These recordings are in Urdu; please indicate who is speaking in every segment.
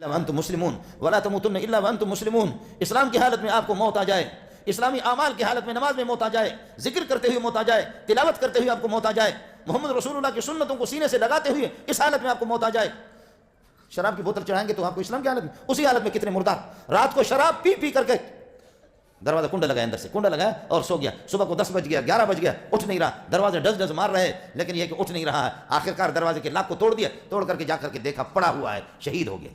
Speaker 1: وانتم مسلمون ولا تموتن الا وانتم مسلمون. اسلام کی حالت میں آپ کو موت آ جائے، اسلامی اعمال کی حالت میں نماز میں موت آ جائے، ذکر کرتے ہوئے موت آ جائے، تلاوت کرتے ہوئے آپ کو موت آ جائے، محمد رسول اللہ کی سنتوں کو سینے سے لگاتے ہوئے اس حالت میں آپ کو موت آ جائے. شراب کی بوتل چڑھائیں گے تو آپ کو اسلام کی حالت میں، اسی حالت میں کتنے مردار رات کو شراب پی پی کر کے دروازہ کنڈا لگایا، اندر سے کنڈا لگایا اور سو گیا. صبح کو 10 بج گیا، 11 بج گیا، اٹھ نہیں رہا، دروازے ڈز ڈز مار رہے لیکن یہ کہ اٹھ نہیں رہا ہے. آخرکار دروازے کے لاک کو توڑ دیا، توڑ کر کے جا کر کے دیکھا پڑا ہوا ہے، شہید ہو گیا.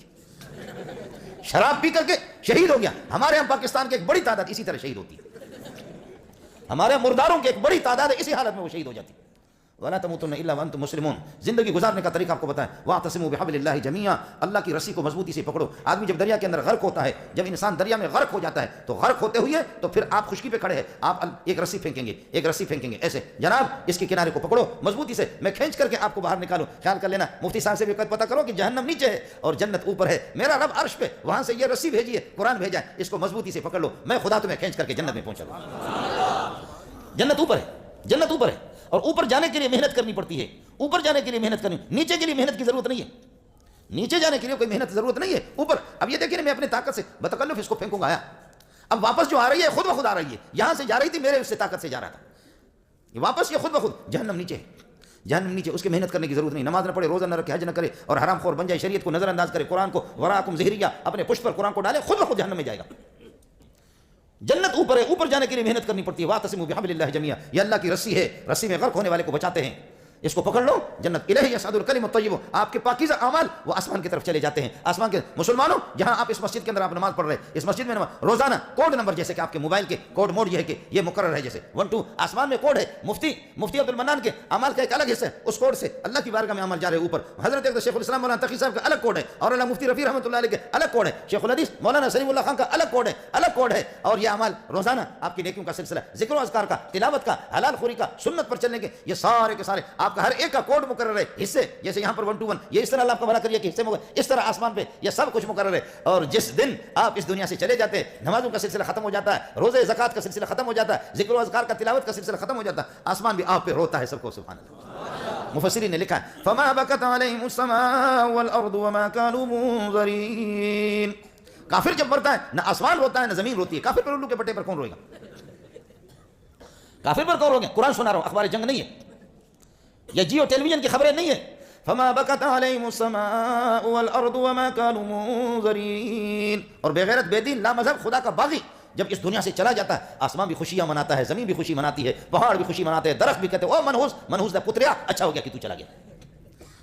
Speaker 1: شراب پی کر کے شہید ہو گیا. ہمارے ہم پاکستان کے ایک بڑی تعداد اسی طرح شہید ہوتی ہے. ہمارے مرداروں کی ایک بڑی تعداد ہے اسی حالت میں وہ شہید ہو جاتی ہے. وَلَا تَمُوتُنَّ إِلَّا وَأَنْتُمْ مُسْلِمُونَ. زندگی گزارنے کا طریقہ آپ کو بتائیں. وَاعْتَصِمُوا بِحَبْلِ اللَّهِ جَمِيعًا. اللہ کی رسی کو مضبوطی سے پکڑو. آدمی جب دریا کے اندر غرق ہوتا ہے، جب انسان دریا میں غرق ہو جاتا ہے تو غرق ہوتے ہوئے تو پھر آپ خشکی پہ کھڑے ہیں، آپ ایک رسی پھینکیں گے، ایک رسی پھینکیں گے ایسے، جناب اس کے کنارے کو پکڑو مضبوطی سے، میں کھینچ کر کے آپ کو باہر نکالوں. خیال کر لینا، مفتی صاحب سے بھی پتہ کرو کہ جہنم نیچے ہے اور جنت اوپر ہے. میرا رب عرش پہ، وہاں سے یہ رسی بھیجی ہے، قرآن بھیجا ہے، اس کو مضبوطی سے پکڑ لو، میں خدا تمہیں کھینچ کر کے جنت میں پہنچا دوں. جنت اوپر ہے، جنت اوپر ہے. اور اوپر جانے کے لیے محنت کرنی پڑتی ہے، اوپر جانے کے لیے محنت کرنی، نیچے کے لیے محنت کی ضرورت نہیں ہے، نیچے جانے کے لیے کوئی محنت ضرورت نہیں ہے. اوپر اب یہ دیکھیں میں اپنی طاقت سے بتکلف اس کو پھینکوں گا آیا، اب واپس جو آ رہی ہے خود بخود آ رہی ہے. یہاں سے جا رہی تھی میرے اس سے طاقت سے جا رہا تھا، واپس یہ خود بخود. جہنم نیچے ہے، جہنم نیچے، اس کی محنت کرنے کی ضرورت نہیں. نماز نہ پڑھے، روزہ نہ رکھے، حج نہ کرے اور حرام خور بن جائے، شریعت کو نظر انداز کرے، قرآن کو وراکم ظہریہ اپنے پشت پر قرآن کو ڈالے، خود بخود جہنم میں جائے گا. جنت اوپر ہے، اوپر جانے کے لیے محنت کرنی پڑتی ہے. واعتصموا بحبل اللہ جميعا. یہ اللہ کی رسی ہے، رسی میں غرق ہونے والے کو بچاتے ہیں، اس کو پکڑ لو جنت. الیہ یصعد الکلم الطیب. آپ کے پاکیزہ اعمال وہ آسمان کی طرف چلے جاتے ہیں. آسمان کے مسلمانوں، جہاں آپ اس مسجد کے اندر آپ نماز پڑھ رہے ہیں، اس مسجد میں روزانہ کوڈ نمبر، جیسے کہ آپ کے موبائل کے کوڈ موڈ یہ ہے کہ یہ مقرر ہے، جیسے 12 آسمان میں کوڈ ہے. مفتی عبد المنان کے اعمال کا ایک الگ حصہ ہے، اس کوڈ سے اللہ کی بارگاہ میں عمل جا رہے ہیں اوپر. حضرت شیخ الاسلام مولانا تقی صاحب کا الگ کوڈ ہے، اور اللہ مفتی رفیع رحمۃ اللہ علیہ کے الگ کوڈ ہے. شیخ الحدیث مولانا سلیم اللہ خان کا الگ کوڈ ہے، الگ کوڈ ہے. اور یہ اعمال روزانہ آپ کی نیکیوں کا سلسلہ، ذکر و اذکار کا، تلاوت کا، حلال خوری کا، سنت پر چلنے کے، یہ سارے کے سارے آپ کا ہر ایک کا کوڈ مقرر ہے. حصے جیسے یہاں پر 121 یہ اس طرح اللہ آپ کا بھلا کریے کہ حصے اس طرح آسمان پہ یہ سب کچھ مقرر ہے. اور جس دن آپ اس دنیا سے چلے جاتے ہیں، نمازوں کا سلسلہ ختم ہو جاتا ہے، روزے زکات کا سلسلہ ختم ہو جاتا ہے، ذکر و اذکار کا، تلاوت کا سلسلہ ختم ہو جاتا ہے، آسمان بھی آپ پہ روتا ہے. سب کو سبحان اللہ. مفسرین نے لکھا ہے فما بکت علیہم السماء والارض وما كانوا منظرین. کافر جب مرتا ہے نہ آسمان روتا ہے نہ زمین روتی ہے. کافر پر الو کے پٹے پر کون روئے گا؟ کافر پر کون روئے گا؟ قرآن سنا رہا ہوں، اخبار جنگ نہیں ہے، یہ جیو ٹیلی ویژن کی خبریں نہیں ہیں. فما بکت علیہم السماء والارض وما كانوا منظرین. اور بے غیرت، بے دین، لا مذہب، خدا کا باغی جب اس دنیا سے چلا جاتا ہے، آسمان بھی خوشیاں مناتا ہے، زمین بھی خوشی مناتی ہے، پہاڑ بھی خوشی مناتے ہیں، درخت بھی کہتے ہیں او منحوس دا پتریا، اچھا ہو گیا کہ تو چلا گیا.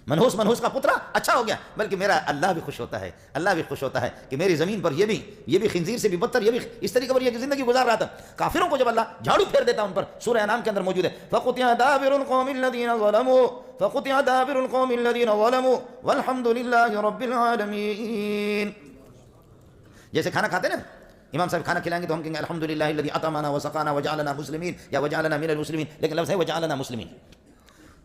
Speaker 1: منحوس کا پترا اچھا ہو گیا. بلکہ میرا اللہ بھی خوش ہوتا ہے، اللہ بھی خوش ہوتا ہے کہ میری زمین پر یہ بھی خنزیر سے بھی بدتر، یہ بھی اس طریقے پر یہ زندگی گزار رہا تھا. کافروں کو جب اللہ جھاڑو پھیر دیتا ان پر، سورہ انعام کے اندر موجود ہے فَقُطِعَ دَابِرُ الْقَوْمِ الَّذِينَ ظَلَمُوا وَالْحَمْدُ لِلَّهِ رَبِّ الْعَالَمِينَ. جیسے کھانا کھاتے نا، امام صاحب کھانا کھلائیں گے تو ہم کہیں گے الحمدللہ الذی اطعمنا وسقانا وجعلنا مسلمین یا وجعلنا من المسلمین، لیکن لفظ ہے وجعلنا مسلمین،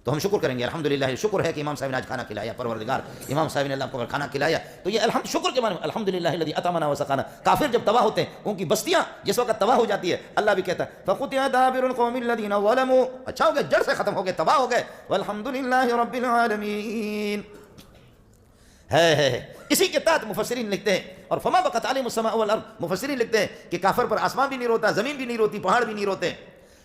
Speaker 1: تو ہم شکر کریں گے الحمدللہ. شکر ہے کہ امام صاحب نے آج کھانا کھلایا، پروردگار امام صاحب نے اللہ کو کھانا کھلایا، تو یہ شکر کے معنی الحمدللہ الذی اطعمنا وسقانا. کافر جب تباہ ہوتے ہیں، ان کی بستیاں جس وقت تباہ ہو جاتی ہے، اللہ بھی کہتا ہے فَقُطِعَ دَابِرُ الْقَوْمِ الَّذِينَ ظَلَمُوا، اچھا ہو گیا، جڑ سے ختم ہو گئے، تباہ ہو گئے. وَالْحَمْدُلِلَّهِ رَبِّ الْعَالَمِينَ ہے. اسی کے تحت مفسرین لکھتے ہیں اور فما بکت علیہم السماء والارض، مفسرین لکھتے ہیں کہ کافر پر آسمان بھی نہیں روتا، زمین بھی نہیں روتی، پہاڑ بھی نہیں روتے.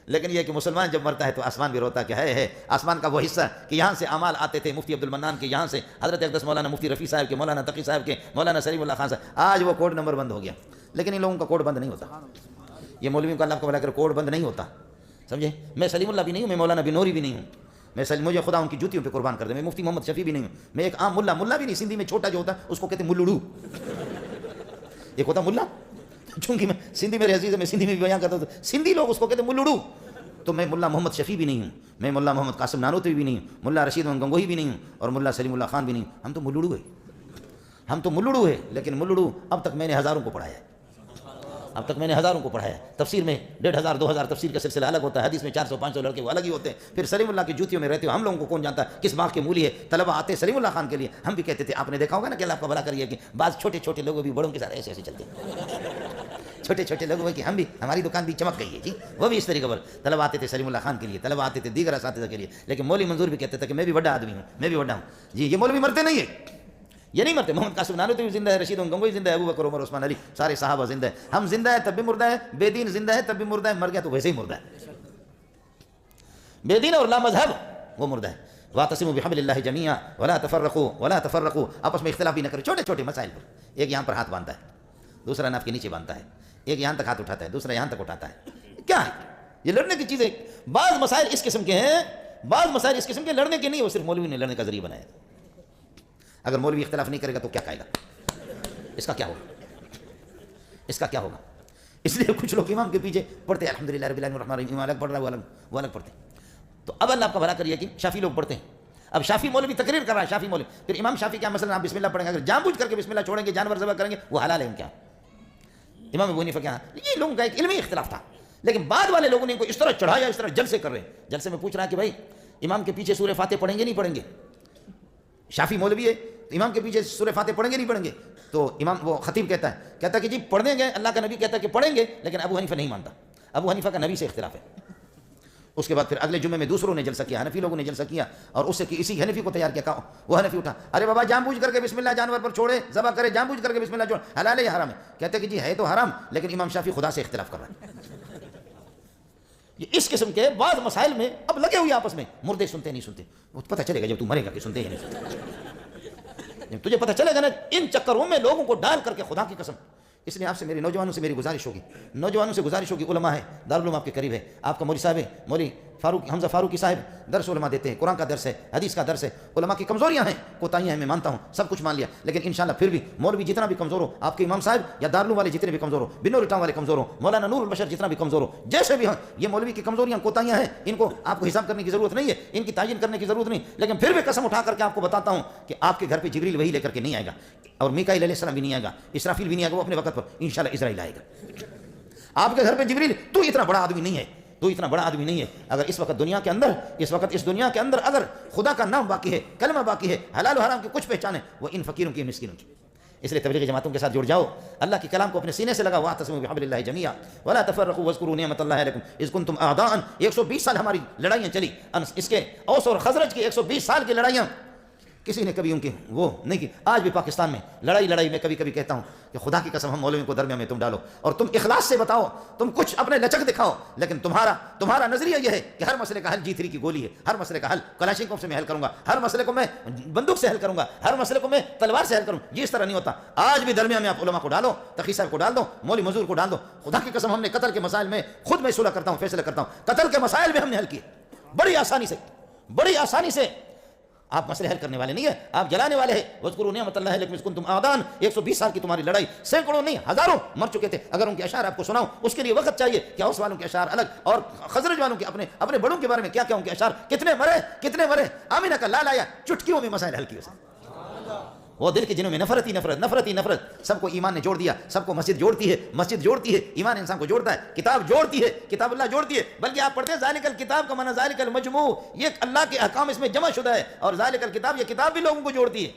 Speaker 1: لیکن یہ کہ مسلمان جب مرتا ہے تو آسمان بھی روتا. کہ ہے آسمان کا وہ حصہ کہ یہاں سے اعمال آتے تھے مفتی عبد المنان کے، یہاں سے حضرت اقدس مولانا مفتی رفیع صاحب کے، مولانا تقی صاحب کے، مولانا سلیم اللہ خان صاحب. آج وہ کوڈ نمبر بند ہو گیا، لیکن ان لوگوں کا کوڈ بند نہیں ہوتا. یہ مولویوں کا اللہ کو بلا کر کوڈ بند نہیں ہوتا، سمجھے. میں سلیم اللہ بھی نہیں ہوں، میں مولانا بنوری بھی نہیں ہوں، مجھے خدا ان کی جوتیوں پہ قربان کر دے. میں مفتی محمد شفیع بھی نہیں ہوں، میں ایک عام ملا بھی نہیں. سندھی میں چھوٹا جو ہوتا ہے اس کو کہتے ہیں ملڑو، ایک ہوتا ملا. چونکہ میں سندھی میرے عزیز ہے، میں سندھی میں بھی بیان کرتا ہوں، سندھی لوگ اس کو کہتے ہیں ملڑو. تو میں ملا محمد شفیع بھی نہیں ہوں، میں ملا محمد قاسم نانوتوی بھی نہیں ہوں، ملا رشید گنگوہی بھی نہیں ہوں، اور ملا سلیم اللہ خان بھی نہیں ہوں. ہم تو ملڑو ہے. لیکن ملڑو اب تک میں نے ہزاروں کو پڑھایا ہے. تفسیر میں 1500 2000 تفسیر کا سلسلہ الگ ہوتا ہے، حدیث میں 400 500 لڑکے وہ الگ ہی ہوتے ہیں. پھر سلیم اللہ کی جوتیوں میں رہتے ہو، ہم لوگوں کو کون جانتا ہے کس باغ کے مولی ہے. طلبہ آتے سلیم اللہ خان کے لیے، ہم بھی کہتے تھے، آپ نے دیکھا ہوگا نا کہ اللہ آپ کا بھلا کریے کہ بعض چھوٹے لوگ بھی بڑوں کے ساتھ ایسے چلتے ہیں، چھوٹے لوگ کہ ہم بھی، ہماری دکان بھی چمک گئی ہے جی. وہ بھی اس طریقے پر طلبہ آتے تھے سلیم اللہ خان کے لیے، طلبہ آتے تھے دیگر اساتذہ کے لیے. لیکن مولوی منظور بھی کہتے تھے کہ میں بھی بڑا آدمی ہوں، میں بھی بڑا ہوں جی. یہ مولوی مرتے نہیں ہے، یہ نہیں مرتے. محمد قاسم نانوتوی بھی زندہ ہے, رشید گنگوئی زندہ ہے, ابو بکر عمر عثمان علی سارے صحابہ زندہ ہیں. ہم زندہ ہے تب بھی مردہ ہے, بے دین زندہ ہے تب بھی مردہ ہے, مر گیا تو ویسے ہی مردہ ہے. بے دین اور لا مذہب وہ مردہ ہے. واعتصموا بحبل اللہ جمیعا ولا تفرقوا ولا تفرقوا, آپس میں اختلاف بھی نہ کریں چھوٹے چھوٹے مسائل پر. ایک یہاں پر ہاتھ باندھتا ہے, دوسرا ناف کے نیچے باندھتا ہے, ایک یہاں تک ہاتھ اٹھاتا ہے, دوسرا یہاں تک اٹھاتا ہے. کیا ہے یہ لڑنے کی چیزیں؟ بعض مسائل اس قسم کے ہیں, بعض مسائل اس قسم کے لڑنے کے نہیں, وہ صرف مولوی نے لڑنے کا ذریعہ بنایا. اگر مولوی اختلاف نہیں کرے گا تو کیا کہے گا؟ اس کا کیا ہوگا؟ اس کا کیا ہوگا؟ اس لیے کچھ لوگ امام کے پیچھے پڑھتے ہیں الحمدللہ رب العالمین الرحمن الرحیم, امام الگ پڑھ رہا ہے وہ الگ پڑھتے ہیں. تو اب اللہ آپ کا بھلا کریے کہ شافی لوگ پڑھتے ہیں. اب شافی مولوی تقریر کر رہا ہے, شافی مولوی, پھر امام شافی کیا مثلا آپ بسم اللہ پڑھیں گے, اگر جان بوجھ کر کے بسم اللہ چھوڑیں گے, جانور ذبح کریں گے, وہ حلال ہے ان کیا؟ امام ابو حنیفہ کیا؟ یہ لوگوں کا ایک علمی اختلاف تھا, لیکن بعد والے لوگوں نے ان کو اس طرح چڑھایا, اس طرح جلسے کر رہے ہیں. جلسے میں پوچھ رہا کہ بھائی امام کے پیچھے سورہ فاتح پڑھیں گے نہیں پڑھیں گے؟ شافی مولوی ہے, امام کے پیچھے سورہ فاتح پڑھیں گے نہیں پڑھیں گے؟ تو امام وہ خطیب کہتا ہے کہ جی پڑھیں گے, اللہ کا نبی کہتا ہے کہ پڑھیں گے, لیکن ابو حنیفہ نہیں مانتا. ابو حنیفہ کا نبی سے اختلاف ہے. اس کے بعد پھر اگلے جمعے میں دوسروں نے جلسہ کیا, حنفی لوگوں نے جلسہ کیا, اور اس سے اسی حنفی کو تیار کیا. کہا وہ حنفی اٹھا, ارے بابا جان بوجھ کر کے بسم اللہ جانور پر چھوڑے, ذبح کرے, جان بوجھ کر کے بسم اللہ چھوڑے, حلال ہے یا حرام ہے؟ کہتے کہ جی ہے تو حرام, لیکن امام شافی خدا سے اختلاف کر رہا ہے. یہ اس قسم کے بعض مسائل میں اب لگے ہوئے آپس میں, مردے سنتے نہیں سنتے, وہ پتہ چلے گا جب تو مرے گا کہ سنتے ہی نہیں سنتے. جب تجھے پتہ چلے گا نا ان چکروں میں لوگوں کو ڈال کر کے, خدا کی قسم. اس لیے آپ سے میری نوجوانوں سے میری گزارش ہوگی, نوجوانوں سے گزارش ہوگی, علماء ہے, دارالعلوم آپ کے قریب ہے, آپ کا مولوی صاحب ہے, مولوی فاروق حمزہ فاروقی صاحب درس علماء دیتے ہیں, قرآن کا درس ہے, حدیث کا درس ہے. علماء کی کمزوریاں ہیں, کوتاہیاں ہیں, میں مانتا ہوں, سب کچھ مان لیا, لیکن انشاءاللہ پھر بھی مولوی جتنا بھی کمزور ہو, آپ کے امام صاحب یا دارالعلوم والے جتنے بھی کمزور ہو, بنور ٹاؤن والے کمزور ہو, مولانا نور البشر جتنا بھی کمزور ہو, جیسے بھی ہوں, یہ مولوی کی کمزوریاں کوتاہیاں ہیں, ان کو آپ کو حساب کرنے کی ضرورت نہیں ہے, ان کی تعین کرنے کی ضرورت نہیں. لیکن پھر بھی قسم اٹھا کر کے آپ کو بتاتا ہوں کہ آپ کے گھر پہ جبریل وحی لے کر کے نہیں آئے گا, اور میکائیل علیہ السلام بھی نہیں آئے گا, اسرافیل بھی نہیں آئے گا, وہ اپنے وقت پر انشاءاللہ اسرائیل آئے گا. آپ کے گھر پہ جبریل, تو اتنا بڑا آدمی نہیں ہے, تو اتنا بڑا آدمی نہیں ہے. اگر اس وقت دنیا کے اندر, اس دنیا کے اندر اگر خدا کا نام باقی ہے, کلمہ باقی ہے, حلال و حرام کی کچھ پہچان ہے, وہ ان فقیروں کی, مسکینوں کی. اس لیے تبلیغی جماعتوں کے ساتھ جڑ جاؤ, اللہ کے کلام کو اپنے سینے سے لگاؤ. واعتصموا بحبل اللہ جمیعا ولا تفرقوا واذکروا نعمت اللہ علیکم اذ کنتم اعداء. 120 سال ہماری لڑائیاں چلی, اس کے اوس اور خزرج کی 120 سال کی لڑائیاں, کسی نے کبھی ان کی وہ نہیں کی. آج بھی پاکستان میں لڑائی میں کبھی کبھی کہتا ہوں کہ خدا کی قسم ہم مولویوں کو درمیان میں تم ڈالو, اور تم اخلاص سے بتاؤ, تم کچھ اپنے لچک دکھاؤ, لیکن تمہارا نظریہ یہ ہے کہ ہر مسئلے کا حل G3 کی گولی ہے, ہر مسئلے کا حل کلاشنکوف سے میں حل کروں گا, ہر مسئلے کو میں بندوق سے حل کروں گا, ہر مسئلے کو میں تلوار سے حل کروں. یہ اس طرح نہیں ہوتا. آج بھی درمیان میں آپ علماء کو ڈالو, تقی صاحب کو ڈال دو, مولوی مزدور کو ڈال دو. خدا کی قسم ہم نے قتل کے مسائل میں خود میں صلح کرتا ہوں, فیصلہ کرتا ہوں, قتل کے مسائل میں ہم نے حل کیے بڑی آسانی سے. آپ مسئلے حل کرنے والے نہیں ہیں, آپ جلانے والے ہیں. واذکروا نعمت اللہ علیکم اذ کنتم اعداء. 120 سال کی تمہاری لڑائی, سینکڑوں نہیں ہزاروں مر چکے تھے. اگر ان کے اشعار آپ کو سناؤں, اس کے لیے وقت چاہیے کہ اوس والوں کے اشعار الگ, اور خزرج والوں کے اپنے بڑوں کے بارے میں کیا ان کے اشعار, کتنے مرے. آمینہ کا لال آیا, چٹکیوں میں مسائل حل کیے. وہ دل کے جنوں میں نفرت ہی نفرت. سب کو ایمان نے جوڑ دیا, سب کو مسجد جوڑتی ہے, ایمان انسان کو جوڑتا ہے, کتاب جوڑتی ہے, کتاب اللہ جوڑتی ہے. بلکہ آپ پڑھتے ہیں ذالک الکتاب کا معنی ذالک المجموع, یہ اللہ کے احکام اس میں جمع شدہ ہے, اور ذالک الکتاب, یہ کتاب بھی لوگوں کو جوڑتی ہے.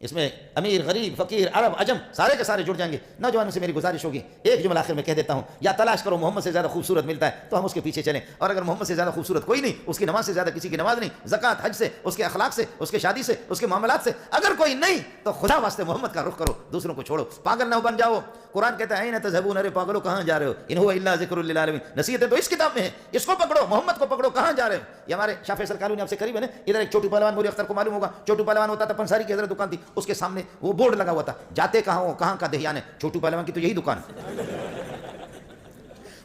Speaker 1: اس میں امیر, غریب, فقیر, عرب, عجم سارے کے سارے جڑ جائیں گے. نوجوانوں سے میری گزارش ہوگی, ایک جملہ آخر میں کہہ دیتا ہوں, یا تلاش کرو محمد سے زیادہ خوبصورت ملتا ہے تو ہم اس کے پیچھے چلیں, اور اگر محمد سے زیادہ خوبصورت کوئی نہیں, اس کی نماز سے زیادہ کسی کی نماز نہیں, زکوٰۃ حج سے, اس کے اخلاق سے, اس کے شادی سے, اس کے معاملات سے اگر کوئی نہیں, تو خدا واسطے محمد کا رخ کرو, دوسروں کو چھوڑو, پاگل نہ بن جاؤ. قرآن کہتا ہے این تذهبون, ارے پاگلو کہاں جا رہے ہو, ان هو الا ذکر للعالمین. نصیحتیں تو اس کتاب میں ہے, اس کو پکڑو, محمد کو پکڑو, کہاں جا رہے ہو. یہ ہمارے شاہ فیصل کالونی آپ سے قریب ہے نا, ادھر ایک چھوٹو پہلوان موری اختر کو معلوم ہوگا, چھوٹو پہلوان ہوتا تھا پنساری کی حضرت دکان تھی, اس کے سامنے وہ بورڈ لگا ہوا تھا, جاتے کہاں ہو, کہاں کا دہیان ہے. چھوٹو پہلوان کی تو یہی دکان ہے,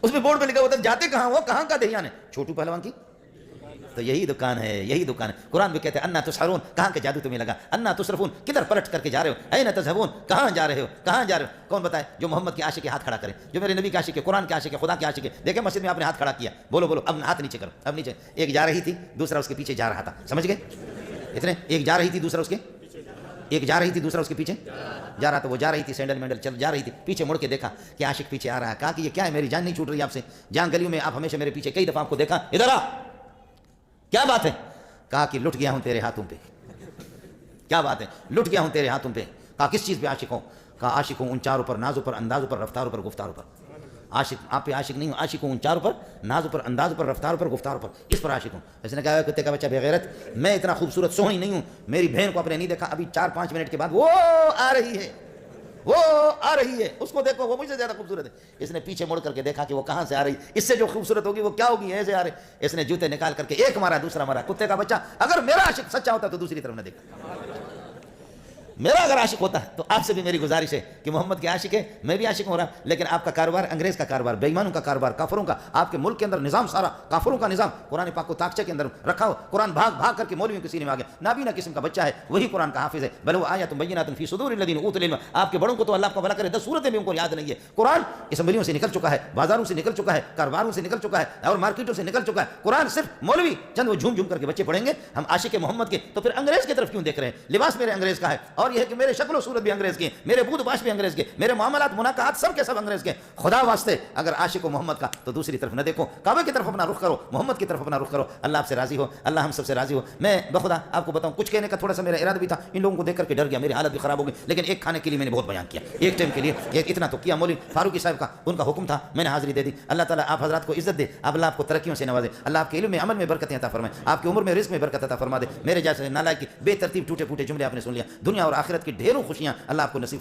Speaker 1: اس میں بورڈ پہ لکھا ہوا تھا جاتے کہاں ہو, کہاں کا دہیان ہے. چھوٹو پہلوان کی تو یہی دکان ہے. قرآن بھی کہتے ہیں انا تسحرون, کہاں کے جادو تمہیں لگا, انا تصرفون, کدھر پلٹ کر کے جا رہے ہو, این تذهبون, کہاں جا رہے ہو. کون بتائے جو محمد کے عاشق کے ہاتھ کھڑا کرے, جو میرے نبی کے عاشق ہے, قرآن کے عاشق ہے, خدا کے عاشق ہے. دیکھیں مسجد میں آپ نے ہاتھ کھڑا کیا, بولو اب ہاتھ نیچے کرو, اب نیچے. ایک جا رہی تھی, دوسرا اس کے پیچھے جا رہا تھا, سمجھ گئے اتنے. ایک جا رہی تھی, دوسرا اس کے پیچھے جا رہا تھا. وہ جا رہی تھی, سینڈل مینڈل چل جا رہی تھی, پیچھے مڑ کے دیکھا کہ عاشق پیچھے آ رہا ہے. کہا کہ یہ کیا ہے, میری جان نہیں چھوٹ رہی آپ سے, جہاں گلیوں میں آپ ہمیشہ میرے پیچھے, کئی دفعہ آپ کو دیکھا, ادھر آ, کیا بات ہے. کہا کہ لٹ گیا ہوں تیرے ہاتھوں پہ. کیا بات ہے, لٹ گیا ہوں تیرے ہاتھوں پہ. کہا کس چیز پہ عاشق ہوں. کہا عاشق ہوں ان چاروں پر, نازوں پر, اندازوں پر, رفتاروں پر, گفتاروں پر. عاشق آپ پہ عاشق نہیں ہوں، عاشق ہوں ان چاروں پر، ناز پر، انداز پر، رفتار پر، گفتار پر، اس پر عاشق ہوں۔ اس نے کہا کتے کا بچہ بے غیرت، میں اتنا خوبصورت سوہنی نہیں ہوں، میری بہن کو آپ نے نہیں دیکھا، ابھی 4-5 منٹ کے بعد وہ آ رہی ہے، وہ آ رہی ہے، اس کو دیکھو وہ مجھ سے زیادہ خوبصورت ہے۔ اس نے پیچھے مڑ کر کے دیکھا کہ وہ کہاں سے آ رہی، اس سے جو خوبصورت ہوگی وہ کیا ہوگی، ایسے آ رہی۔ اس نے جوتے نکال کر کے ایک مارا، دوسرا مارا، کتے کا بچہ اگر میرا عاشق سچا ہوتا تو دوسری طرف نہ دیکھتا، میرا اگر عاشق ہوتا ہے تو آپ سے بھی میری گزارش ہے کہ محمد کے عاشق ہے، میں بھی عاشق ہو رہا، لیکن آپ کا کاروبار انگریز کا کاروبار، بے ایمانوں کا کاروبار، کافروں کا، آپ کے ملک کے اندر نظام سارا کافروں کا نظام، قرآن پاک کو تاکچے کے اندر رکھا ہو، قرآن بھاگ بھاگ کر کے مولویوں کے سینے میں آ گیا، نابینا قسم کا بچہ ہے، وہی قرآن کا حافظ ہے، بل وہ آیات بینات فی صدور الذین اوتوا العلم۔ آپ کے بڑوں کو تو اللہ کا بھلا کرے 10 سورتیں بھی ان کو یاد نہیں ہے، قرآن اسمبلیوں سے نکل چکا ہے، بازاروں سے نکل چکا ہے، کاروباروں سے نکل چکا ہے، اور مارکیٹوں سے نکل چکا ہے، قرآن صرف مولوی چند وہ جھوم جھوم کر کے بچے پڑھیں گے۔ ہم عاشق محمد کے تو پھر انگریز کی طرف کیوں دیکھ رہے ہیں؟ لباس میرے انگریز کا ہے، اور یہ ہے کہ میرے شکل و صورت بھی انگریز کی، میرے بود باش بھی انگریز کے، میرے معاملات مناقات سب کے سب انگریز کے۔ خدا واسطے اگر عاشق ہو محمد کا تو دوسری طرف نہ دیکھو، کعبے کی طرف اپنا رخ کرو، محمد کی طرف اپنا رخ کرو، اللہ آپ سے راضی ہو، اللہ ہم سب سے راضی ہو۔ میں بخدا آپ کو بتاؤں، کچھ کہنے کا تھوڑا سا میرا ارادہ بھی تھا، ان لوگوں کو دیکھ کر کے ڈر گیا، میری حالت بھی خراب ہو گئی، لیکن ایک کھانے کے لیے میں نے بہت بیان کیا، ایک ٹائم کے لیے اتنا تو کیا۔ مولوی فاروقی صاحب کا ان کا حکم تھا، میں نے حاضری دے دی۔ اللہ تعالیٰ آپ حضرات کو عزت دے، اللہ آپ کو ترقیوں سے نوازے، اللہ آپ کے علم میں عمل میں برکتیں عطا فرمائے، آپ کی عمر میں رزق میں برکت عطا فرما دے۔ میرے جیسے نالائق کی بے ترتیب ٹوٹے پھوٹے جملے آپ نے سن لیا، دنیا اور آخرت کی ڈھیروں خوشیاں اللہ آپ کو نصیب فرمائے۔